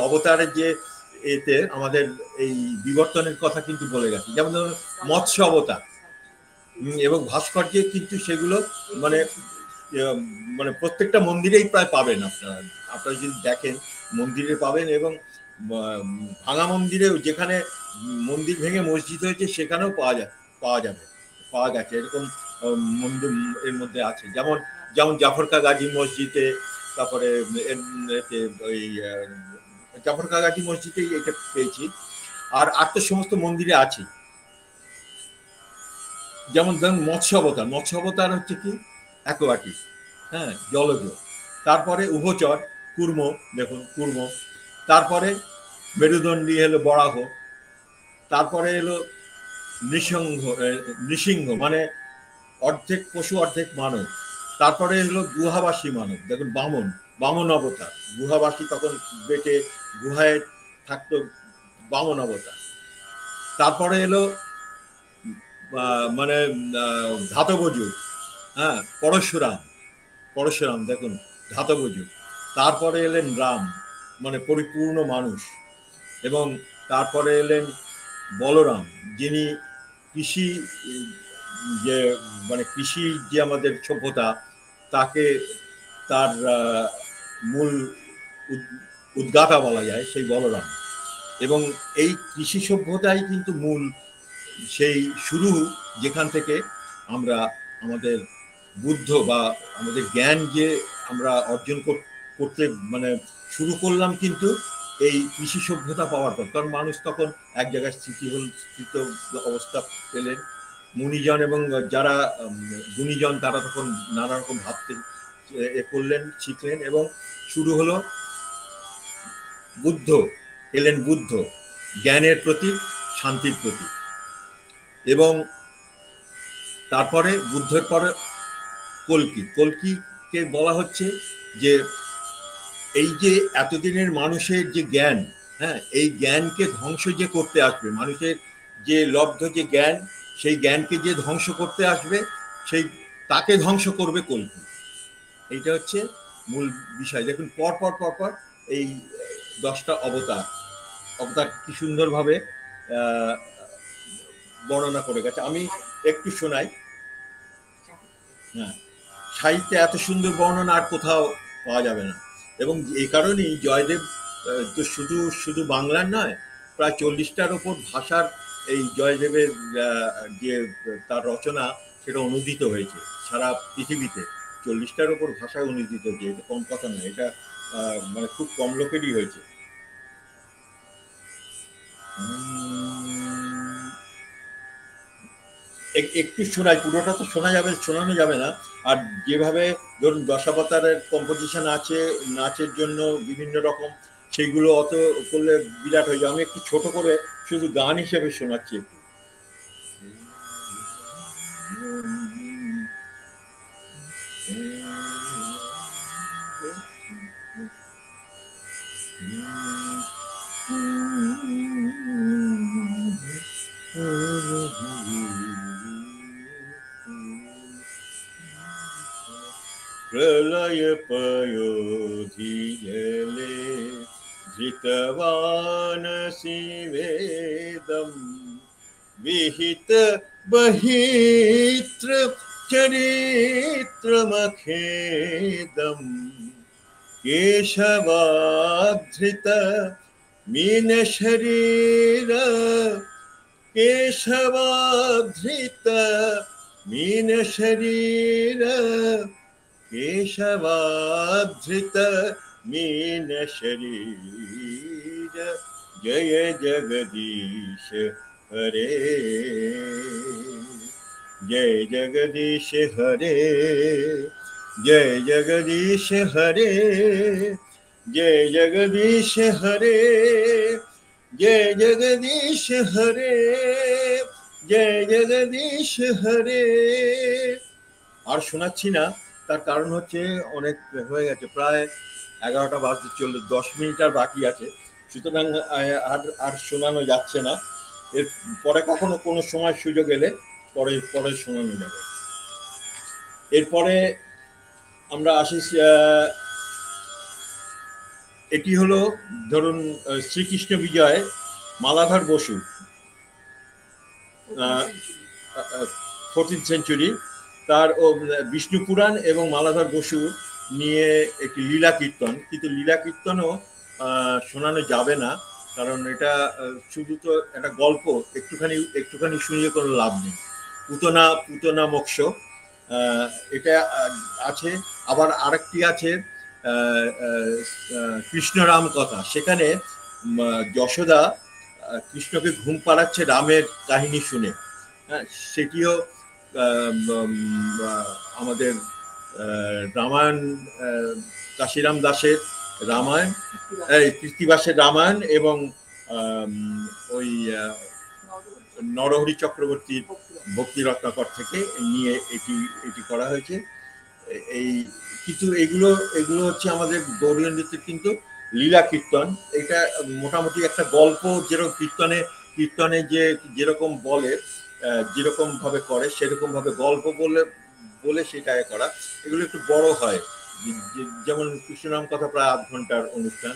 S3: অবতারের যে এতে আমাদের এই বিবর্তনের কথা কিন্তু বলে গেছে। যেমন ধরুন মৎস্য অবতার, এবং ভাস্কর্যে কিন্তু সেগুলো প্রত্যেকটা মন্দিরেই প্রায় পাবেন। আপনারা যদি দেখেন মন্দিরে পাবেন, এবং ভাঙা মন্দিরেও, যেখানে মন্দির ভেঙে মসজিদ হয়েছে, সেখানেও পাওয়া গেছে এরকম মন্দির এর মধ্যে আছে। যেমন জাফরকা গাজী মসজিদে, তারপরে ওই জাফরকা গাজী মসজিদেই এটা পেয়েছি। আর তো সমস্ত মন্দিরে আছে। যেমন ধরুন মৎস্য অবতার হচ্ছে কি অ্যাকোয়াটিক, হ্যাঁ, জলজ। তারপরে উভচর, কুর্ম, দেখুন কুর্ম। তারপরে মেরুদণ্ডী হলো বরাহ। তারপরে এলো নৃসিংহ, মানে অর্ধেক পশু অর্ধেক মানব। তারপরে হলো গুহাবাসী মানব, দেখুন বামন অবতার। গুহাবাসী তখন বেটে গুহায় থাকতো, বামন অবতার। তারপরে এলো মানে ধাতব যুগ, হ্যাঁ, পরশুরাম দেখুন ধাতব যুগ। তারপরে এলেন রাম, মানে পরিপূর্ণ মানুষ। এবং তারপরে এলেন বলরাম, যিনি কৃষি, যে মানে কৃষি যে আমাদের সভ্যতা, তাকে তার মূল উদ্গাতা বলা যায়, সেই বলরাম। এবং এই কৃষি সভ্যতাই কিন্তু মূল সেই শুরু, যেখান থেকে আমরা আমাদের বুদ্ধ বা আমাদের জ্ঞান যে আমরা অর্জন করতে মানে শুরু করলাম, কিন্তু এই কৃষি সভ্যতা পাওয়ার পর। কারণ মানুষ তখন এক জায়গায় স্থিত অবস্থা পেলেন। মুনিজন এবং যারা গুণীজন, তারা তখন নানা রকম ভাবতে করলেন, শিখলেন, এবং শুরু হলো বুদ্ধ জ্ঞানের প্রতীক, শান্তির প্রতীক। এবং তারপরে বুদ্ধের পরে কল্কিকে বলা হচ্ছে যে এই যে এতদিনের মানুষের যে জ্ঞান, হ্যাঁ, এই জ্ঞানকে ধ্বংস যে করতে আসবে, মানুষের যে লব্ধ যে জ্ঞান, সেই জ্ঞানকে যে ধ্বংস করতে আসবে, সেই তাকে ধ্বংস করবে কল্কি। এইটা হচ্ছে মূল বিষয়। দেখুন পর এই 10টা অবতার কি সুন্দরভাবে বর্ণনা করে গেছে। আমি একটু শোনাই। হ্যাঁ, সাহিত্যে এত সুন্দর বর্ণনা আর কোথাও পাওয়া যাবে না। এবং এই কারণেই জয়দেব তো শুধু বাংলার নয়, প্রায় 40টার ওপর ভাষার এই জয়দেবের যে তার রচনা, সেটা অনুদিত হয়েছে সারা পৃথিবীতে। 40টার ওপর ভাষায় অনুদিত হয়েছে, এটা কম কথা নয়। এটা মানে খুব কম লোকেরই হয়েছে। একটু শোনাই, পুরোটা তো শোনানো যাবে না। আর যেভাবে ধরুন দশাবতারের কম্পোজিশন আছে নাচের জন্য বিভিন্ন রকম, সেগুলো অত করলে বিরাট হয়ে যায়। আমি একটু ছোট করে শুধু গান হিসেবে শোনাচ্ছি একটু। प्रलय पयोधिले धृतवानसि वेदम् विहित बहित्र चरित्रमखेदम् केशवाधृत मीन शरीर केशवाधृत मीन शरीर केशवाधृत मीन शरीर जय जगदीश हरे जय जगदीश हरे जय जगदीश हरे जय जगदीश हरे जय जगदीश हरे जय जगदीश हरे। আর শোনাচ্ছি না, তার কারণ হচ্ছে অনেক হয়ে গেছে, প্রায় 11টা বাজতে চললে 10 মিনিট আর বাকি আছে। সুতরাং আর শোনানো যাচ্ছে না। এর পরে কখনো কোনো সময় সুযোগ এলে পরে শোনানো যাবে। এরপরে আমরা আসি, এটি হলো ধরুন শ্রীকৃষ্ণ বিজয়, মালাধর বসু, 14th সেঞ্চুরি। তার বিষ্ণু পুরাণ এবং মালাধর বসু নিয়ে একটি লীলা কীর্তন, কিন্তু লীলা কীর্তনও শোনানো যাবে না, কারণ এটা শুধু তো একটা গল্প, একটুখানি শুনিয়ে কোনো লাভ নেই। পুতনা মোক্ষ, এটা আছে। আবার আরেকটি আছে কৃষ্ণরাম কথা। সেখানে যশোদা কৃষ্ণকে ঘুম পাড়াচ্ছে রামের কাহিনী শুনে। হ্যাঁ, সেটিও আমাদের রামায়ণ, কাশিরাম দাসের রামায়ণ, কৃত্তিবাসের রামায়ণ এবং ওই নরহরি চক্রবর্তীর ভক্তি রত্নাকর থেকে নিয়ে এটি করা হয়েছে। এই কিন্তু এগুলো হচ্ছে আমাদের গৌড়ীয় নৃত্যের কিন্তু লীলা কীর্তন। এটা মোটামুটি একটা গল্প, যেরকম কীর্তনে যেরকম বলে, যেরকম ভাবে করে সেরকম ভাবে গল্প বলে সেটা করা। এগুলো একটু বড় হয়, যেমন কৃষ্ণনাম কথা প্রায় 8 ঘন্টার অনুষ্ঠান,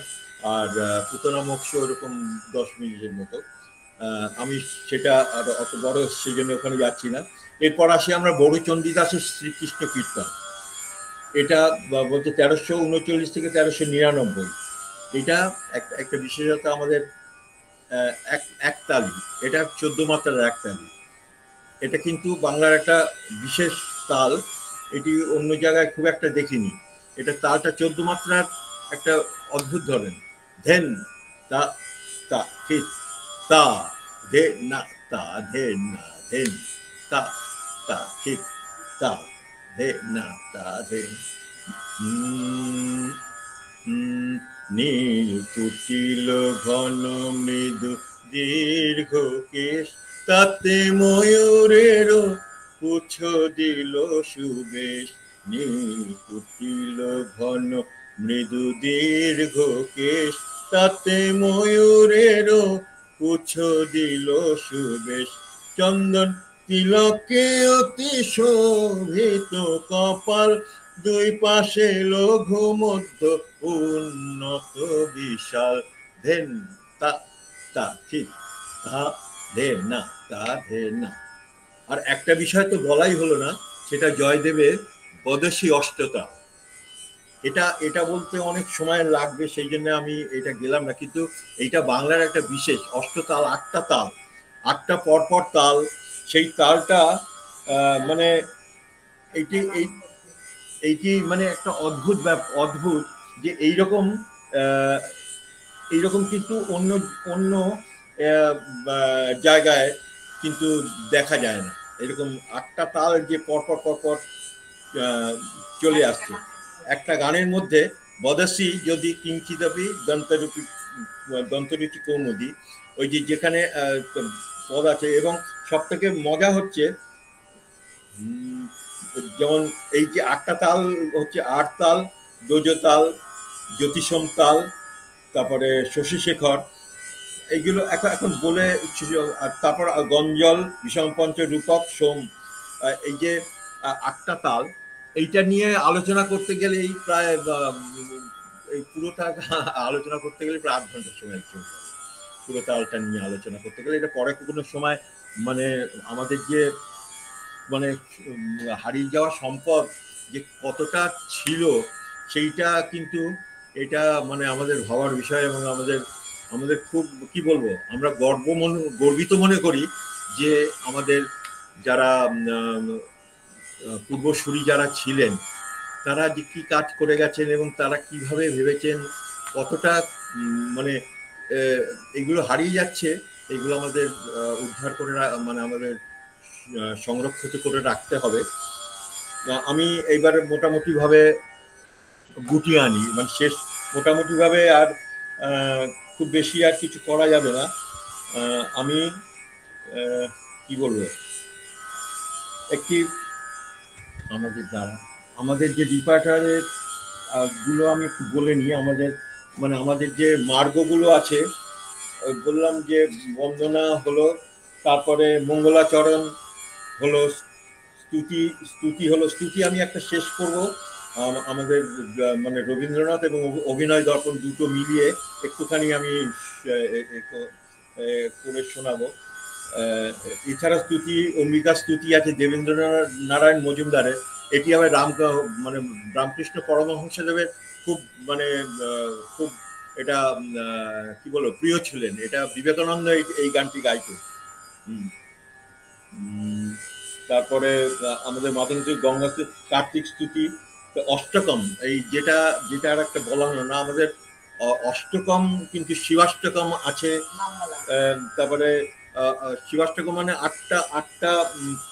S3: আর পুতনা মোক্ষ ওরকম 10 মিনিটের মতো। আমি সেটা আর অত বড় সেই জন্য ওখানে যাচ্ছি না। এরপর আসি আমরা বড় চণ্ডীদাসের শ্রীকৃষ্ণ কীর্তন। এটা বলতে 1339 থেকে 1399। এটা একটা বিশেষত আমাদের একতালি, এটা 14 মাত্রার একতালি। এটা কিন্তু বাংলার একটা বিশেষ তাল, এটি অন্য জায়গায় খুব একটা দেখিনি। এটা তালটা 14 মাত্রার একটা অদ্ভুত ধরেন। ধেন তা তা ঠিক তা ধে না তা ধে না ধেন তা তা ঠিক তা ধে না তা ধেন। নীল কুটিল ঘন মৃদু দীর্ঘ কেশ, তাতে ময়ূরেরও পুচ্ছ দিল সুবেশ। নীল কুটিল ঘন মৃদু দীর্ঘ কেশ, তাতে ময়ূরেরও পুচ্ছ দিল সুবেশ। চন্দন তিলকে অতি শোভিত কপাল, দুই পাশে লঘু মধ্য উন্নত বিশাল। ধেন তা তা ঠিক তা ধে না তা ধে না। আর একটা বিষয় তো বলাই হলো না, সেটা জয়দেবের বদসী অষ্টতা। এটা বলতে অনেক সময় লাগবে, সেই জন্য আমি এটা গেলাম না, কিন্তু এইটা বাংলার একটা বিশেষ অষ্টতাল, 8টা তাল, 8টা পরপর তাল। সেই তালটা মানে এইটি মানে একটা অদ্ভুত অদ্ভুত যে এইরকম কিন্তু অন্য অন্য জায়গায় কিন্তু দেখা যায় না। এরকম 8টা তাল যে পরপর পরপর চলে আসছে একটা গানের মধ্যে। বদসী যদি কিঞ্চিদপি দন্তরুচি কৌমুদি, ওই যেখানে পদ আছে। এবং সব থেকে মজা হচ্ছে যেমন এই যে 8টা তাল হচ্ছে 8 তাল, দোজ তাল, জ্যোতিষম তাল, তারপরে শশীশেখর, এইগুলো এখন বলে। তারপর গঞ্জল, বিষম পঞ্চ, রূপক, সোম, এই যে 8টা তাল, এইটা নিয়ে আলোচনা করতে গেলে প্রায় এই পুরোটা আলোচনা করতে গেলে প্রায় 8 ঘন্টা সময় চলবে। পুরো তালটা নিয়ে আলোচনা করতে গেলে এটা পরে কোনো সময় মানে আমাদের যে মানে হারিয়ে যাওয়া সম্পদ যে কতটা ছিল সেইটা কিন্তু এটা মানে আমাদের ভাবার বিষয়। এবং আমাদের খুব কি বলবো, আমরা গর্বিত মনে করি যে আমাদের যারা পূর্বসূরি যারা ছিলেন তারা যে কি কাজ করে গেছেন এবং তারা কিভাবে ভেবেছেন, কতটা মানে এগুলো হারিয়ে যাচ্ছে, এগুলো আমাদের উদ্ধার করে মানে আমাদের সংরক্ষিত করে রাখতে হবে। আমি এইবার মোটামুটি ভাবে গুটিয়ে আনি, মানে শেষ মোটামুটি ভাবে। আর খুব বেশি আর কিছু করা যাবে না। আমি কি বলবো, একটি আমাদের যে ডিপার্টারের গুলো আমি একটু বলে নিই। আমাদের যে মার্গগুলো আছে, বললাম যে বন্দনা হলো, তারপরে মঙ্গলাচরণ হলো, স্তুতি হলো। স্তুতি আমি একটা শেষ করব আমাদের মানে রবীন্দ্রনাথ এবং অভিনয় দর্পণ দুটো মিলিয়ে একটুখানি আমি করে শোনাবো। এছাড়া স্তুতি, অম্বিকা স্তুতি আছে দেবেন্দ্র নারায়ণ মজুমদারের। এটি আবার রামকৃষ্ণ পরমহংসদেবের খুব মানে খুব এটা কি বলবো প্রিয় ছিলেন। এটা বিবেকানন্দ এই গানটি গাইতো। তারপরে আমাদের মাতঙ্গিক গঙ্গা কার্তিক স্তুতি, অষ্টকম, এই যেটা আর একটা বলা হলো না, আমাদের অষ্টকম কিন্তু শিবাষ্টকম আছে। তারপরে শিবাষ্টকম মানে আটটা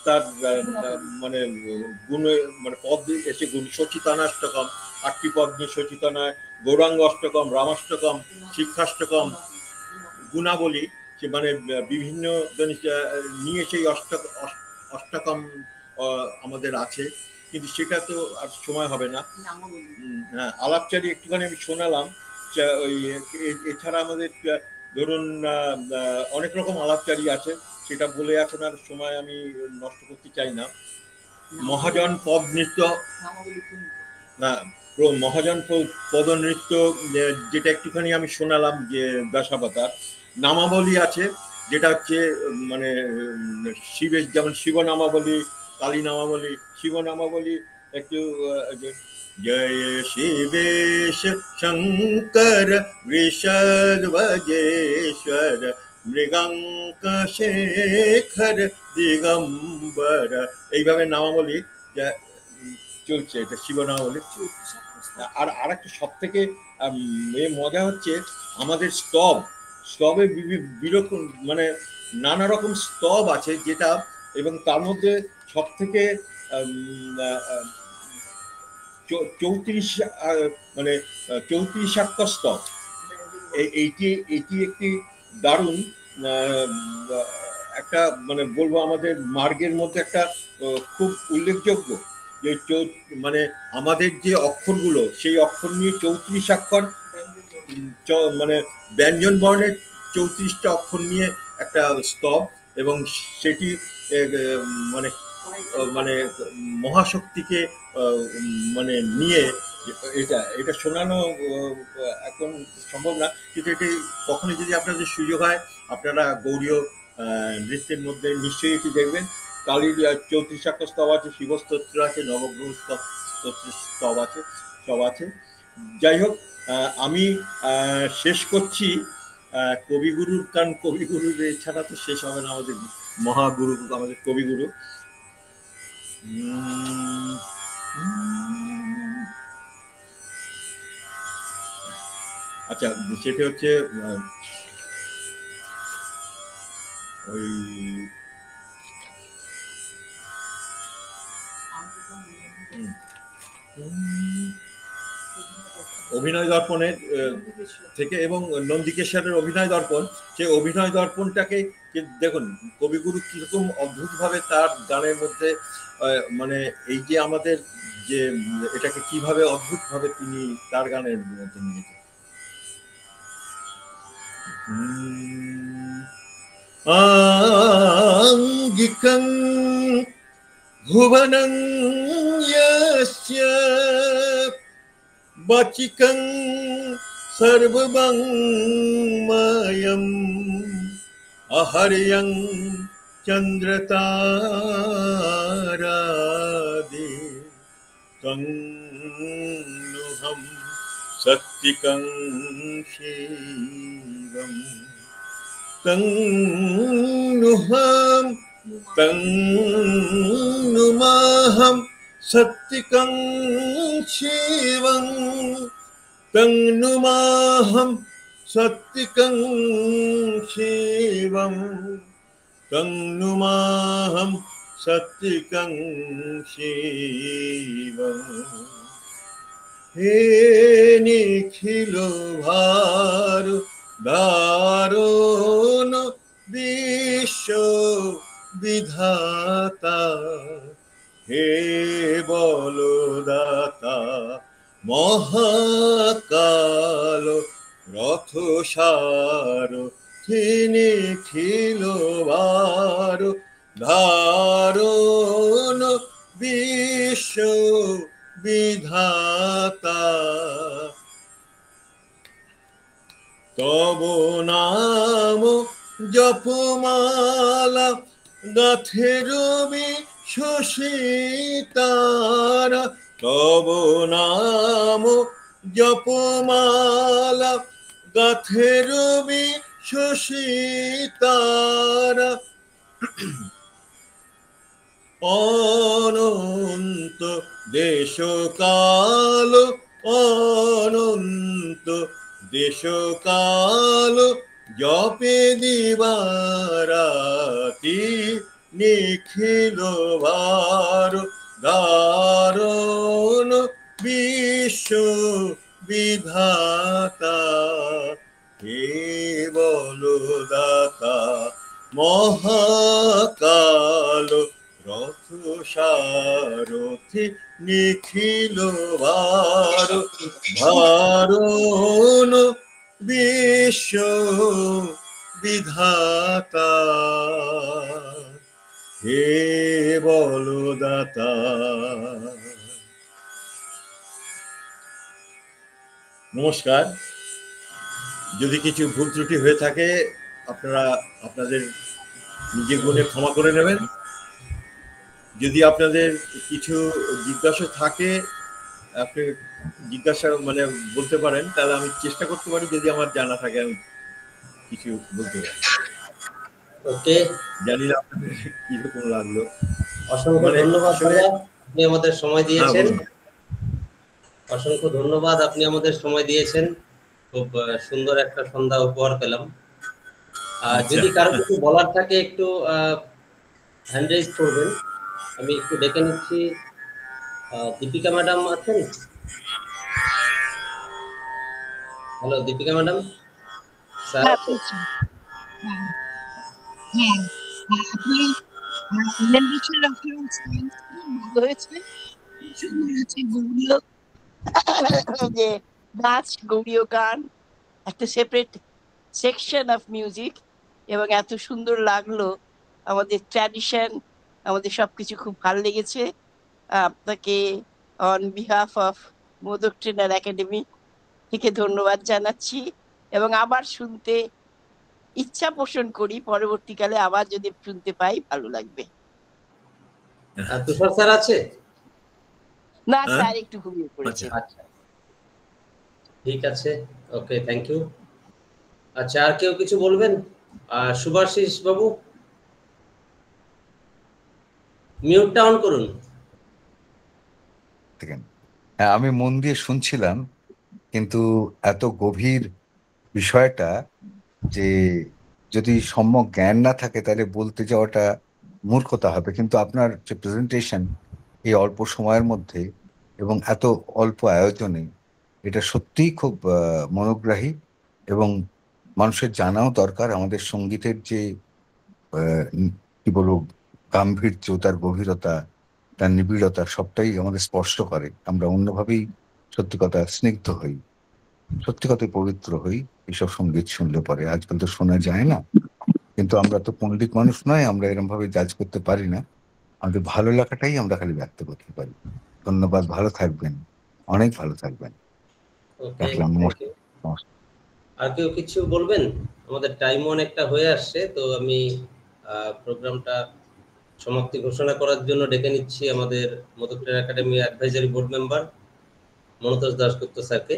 S3: তার মানে গুণ, মানে পদ এসে গুণ। সচিতানাষ্টকম, 8টি পদ নিয়ে সচিতানায়, গৌরাঙ্গ অষ্টকম, রামাষ্টকম, শিক্ষাষ্টকম, গুণাবলী, মানে বিভিন্ন নিয়ে সেই অষ্টকম আমাদের আছে, কিন্তু সেটা তো আর সময় হবে না। হ্যাঁ, আলাপচারি একটুখানি আমি শোনালাম। ওই এছাড়া আমাদের ধরুন অনেক রকম আলাপচারি আছে, সেটা বলে এখন আর সময় আমি নষ্ট করতে চাই না। মহাজন পদ নৃত্য, না মহাজন পদ নৃত্য যেটা একটুখানি আমি শোনালাম, যে দশাবতার নামাবলী আছে, যেটা হচ্ছে মানে শিবের, যেমন শিব নামাবলী, কালী নামাবলী। শিব নামাবলী একটু জয় শিবেশ শঙ্কর বৃষধ্বজেশ্বর মৃগাঙ্ক শেখর দিগম্বর, এইভাবে নামাবলী চলছে, এটা শিব নামাবলী। আর আরেকটা সব থেকে মজা হচ্ছে আমাদের স্তবে বিরকম, মানে নানা রকম স্তব আছে, যেটা, এবং তার মধ্যে সব থেকে 34 মানে 34 স্তব। এইটি একটি দারুণ একটা, মানে বলবো আমাদের মার্গের মধ্যে একটা খুব উল্লেখযোগ্য, যে মানে আমাদের যে অক্ষরগুলো, সেই অক্ষর নিয়ে 34 অক্ষর, মানে ব্যঞ্জন বর্ণের 34টা অক্ষর নিয়ে একটা স্তব, এবং সেটি মানে মানে মহাশক্তিকে মানে নিয়ে এটা শোনানো এখন সম্ভব না, কিন্তু এটি কখনো যদি আপনাদের সুযোগ হয়, আপনারা গৌড়ীয় নৃত্যের মধ্যে নিশ্চয়ই এটি দেখবেন। কালীর 34 স্তব আছে, শিবস্তোত্র আছে, নবগ্রহ স্তব আছে, সব আছে। যাই হোক, আমি শেষ করছি কবিগুরুর, কারণ কবিগুরুর এছাড়া তো শেষ হবে না আমাদের মহাগুরু, আমাদের কবিগুরু। আচ্ছা, সেটা হচ্ছে ওই অভিনয় দর্পণের থেকে, এবং নন্দিকেশ্বরের অভিনয় দর্পণ, সেই অভিনয় দর্পণটাকে দেখুন কবিগুরু কিরকম অদ্ভুতভাবে তার গানের মধ্যে, মানে এই যে আমাদের যে এটাকে কিভাবে অদ্ভুতভাবে তিনি তার গানের মধ্যে নিয়েছেন। আঙ্গিকং ভুবনং ইয়স্য বাচিকং সর্বমঙ্গময়ং আহর্যং চন্দ্রতারাদি তং নুহং সত্তিকং শিবং তং নুমাহং সত্তিকং শিবং তং নুমাহং সত্তিকং শিবং তং নুমাহং সত্তিকং শিবং। হে নিখিল ভার দারুণ বিশ্ব বিধাতা, হে বলদাতা মহাকাল রথসার, তিনি নিখিল ভার দারুণ বিশ্ব বিধাতা। তব নাম জপমালা গাথে রবি শশীতারা, তব নাম জপমালা গাথে রবি শশীতারা। অনন্ত দেশকাল অনন্ত দেশকাল জপে দিবারাতি, নিখিল ভার দারুণ বিশ্ব বিধাতা, হে বলদাতা মহাকাল, রথ সারথি নিখিল ভার ধারণ বিশ্ব বিধাতা, হে বলদাতা। নমস্কার। যদি কিছু ভুল ত্রুটি হয়ে থাকে আপনারা আপনাদের নিজের গুণে ক্ষমা করে নেবেন। যদি আপনাদের কিছু জিজ্ঞাসা থাকে আপনি জিজ্ঞাসা মানে বলতে পারেন, তাহলে আমি চেষ্টা করতে পারি যদি আমার জানা থাকে আমি কিছু বলতে পারি।
S2: ওকে,
S3: জানি না আপনাদের কিরকম লাগলো।
S2: অসংখ্য ধন্যবাদ দাদা, আপনি আমাদের সময় দিয়েছেন। অসংখ্য ধন্যবাদ, আপনি আমাদের সময় দিয়েছেন। খুব সুন্দর একটা সন্ধ্যা উপহার পেলাম। যদি কারো কিছু বলার থাকে একটু হ্যান্ড রেজ করবেন, আমি একটু ডেকে নিচ্ছি। দীপিকা ম্যাডাম আছেন? হ্যালো দীপিকা ম্যাডাম, স্যার
S4: যে নাচ, গৌড়ীয় গান একটা সেপারেট সেকশন অফ মিউজিক, এবং এত সুন্দর লাগলো আমাদের ট্র্যাডিশন, আমাদের সবকিছু খুব ভালো লেগেছে। আপনাকে on behalf of modak trainer academy থেকে ধন্যবাদ জানাচ্ছি, এবং আবার শুনতে ইচ্ছা পোষণ করি, পরবর্তীকালে আবার যদি শুনতে পাই ভালো লাগবে।
S2: তুষার স্যার আছে?
S4: না স্যার, একটু ঘুমিয়ে পড়েছে।
S2: আচ্ছা, ঠিক আছে, ওকে, থ্যাংক ইউ। আচ্ছা, আর কেউ কিছু বলবেন? সুভাশিস বাবু, মিউটটা অন করুন।
S5: হ্যাঁ, আমি মন দিয়ে শুনছিলাম, কিন্তু এত গভীর বিষয়টা যে যদি সম্যক জ্ঞান না থাকে তাহলে বলতে যাওয়াটা মূর্খতা হবে। কিন্তু আপনার যে প্রেজেন্টেশন এই অল্প সময়ের মধ্যে এবং এত অল্প আয়োজনে, এটা সত্যিই খুব মনোগ্রাহী, এবং মানুষের জানাও দরকার। আমাদের সঙ্গীতের যে কি বলবো গাম্ভীর্য, তার গভীরতা, তার নিবিড়তা সবটাই আমাদের স্পর্শ করে। আমরা অন্যভাবেই সত্যি কথা স্নিগ্ধ হই, সত্যি কথাই পবিত্র হই এসব সঙ্গীত শুনলে পরে। আজকাল তো শোনা যায় না, কিন্তু আমরা তো পণ্ডিত মানুষ নয়, আমরা এরকম ভাবে জাজ করতে পারি না। আমাদের ভালো লাগাটাই আমরা খালি ব্যক্ত করতে পারি। ধন্যবাদ, ভালো থাকবেন, অনেক ভালো থাকবেন। রাখলাম, নমস্কার।
S2: আর কেউ কিছু বলবেন? আমাদের টাইম অনেকটা হয়ে আসছে, তো আমি প্রোগ্রামটা সমাপ্তি ঘোষণা করার জন্য ডেকে নিচ্ছি আমাদের modak trainer academy advisory board member Manatosh Dasgupta স্যারকে।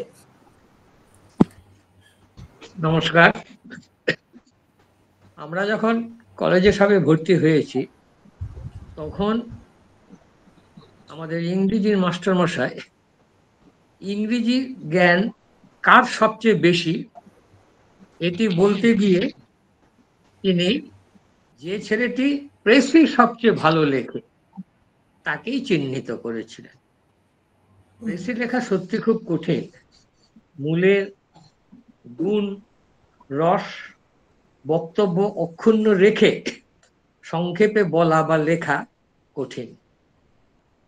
S6: নমস্কার। আমরা যখন কলেজে সবে ভর্তি হয়েছি তখন আমাদের ইংরেজির মাস্টারমশাই ইংরেজি জ্ঞান কার সবচেয়ে বেশি এটি বলতে গিয়ে তিনি যে ছেলেটি প্রেসে সবচেয়ে ভালো লেখে তাকেই চিহ্নিত করেছিলেন। প্রেসে লেখা সত্যি খুব কঠিন। মূলের গুণ, রস, বক্তব্য অক্ষুণ্ণ রেখে সংক্ষেপে বলা বা লেখা কঠিন।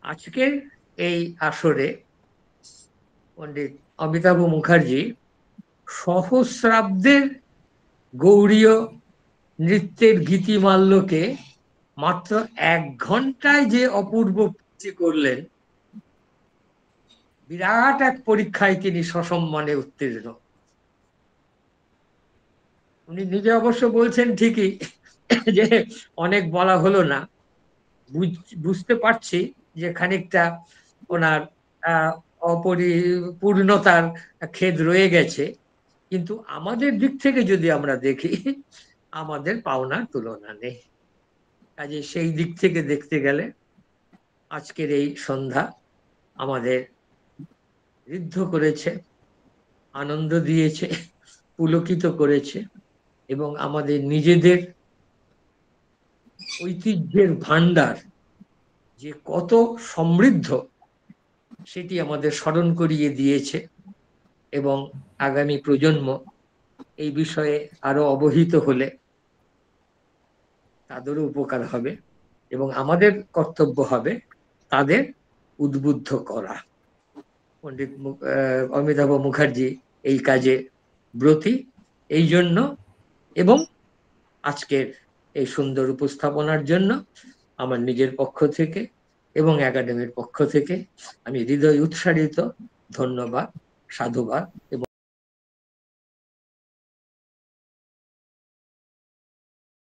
S6: আজকের এই আসরে পণ্ডিত অমিতাভ মুখার্জি সহস্রাব্দের গৌড়ীয় নৃত্যের গীতিমাল্যকে মাত্র 1 ঘন্টায় যে অপূর্ব করলেন, বিরাট এক পরীক্ষায় তিনি সসম্মানে উত্তীর্ণ। উনি নিজে অবশ্য বলছেন ঠিকই যে অনেক বলা হলো না, বুঝতে পারছি যে খানিকটা ওনার অপরিপূর্ণতার খেদ রয়ে গেছে, কিন্তু আমাদের দিক থেকে যদি আমরা দেখি আমাদের পাওনার তুলনা নেই। কাজে সেই দিক থেকে দেখতে গেলে আজকের এই সন্ধ্যা আমাদের ঋদ্ধ করেছে, আনন্দ দিয়েছে, পুলকিত করেছে, এবং আমাদের নিজেদের ঐতিহ্যের ভান্ডার যে কত সমৃদ্ধ সেটি আমাদের স্মরণ করিয়ে দিয়েছে। এবং আগামী প্রজন্ম এই বিষয়ে আরো অবহিত হলে তাদেরও উপকার হবে, এবং আমাদের কর্তব্য হবে তাদের উদ্বুদ্ধ করা। পণ্ডিত অমিতাভ মুখার্জি এই কাজে ব্রতী। এই জন্য এবং আজকের এই সুন্দর উপস্থাপনার জন্য আমার নিজের পক্ষ থেকে এবং একাডেমির পক্ষ থেকে আমি হৃদয় উৎসারিত ধন্যবাদ, সাধুবাদ এবং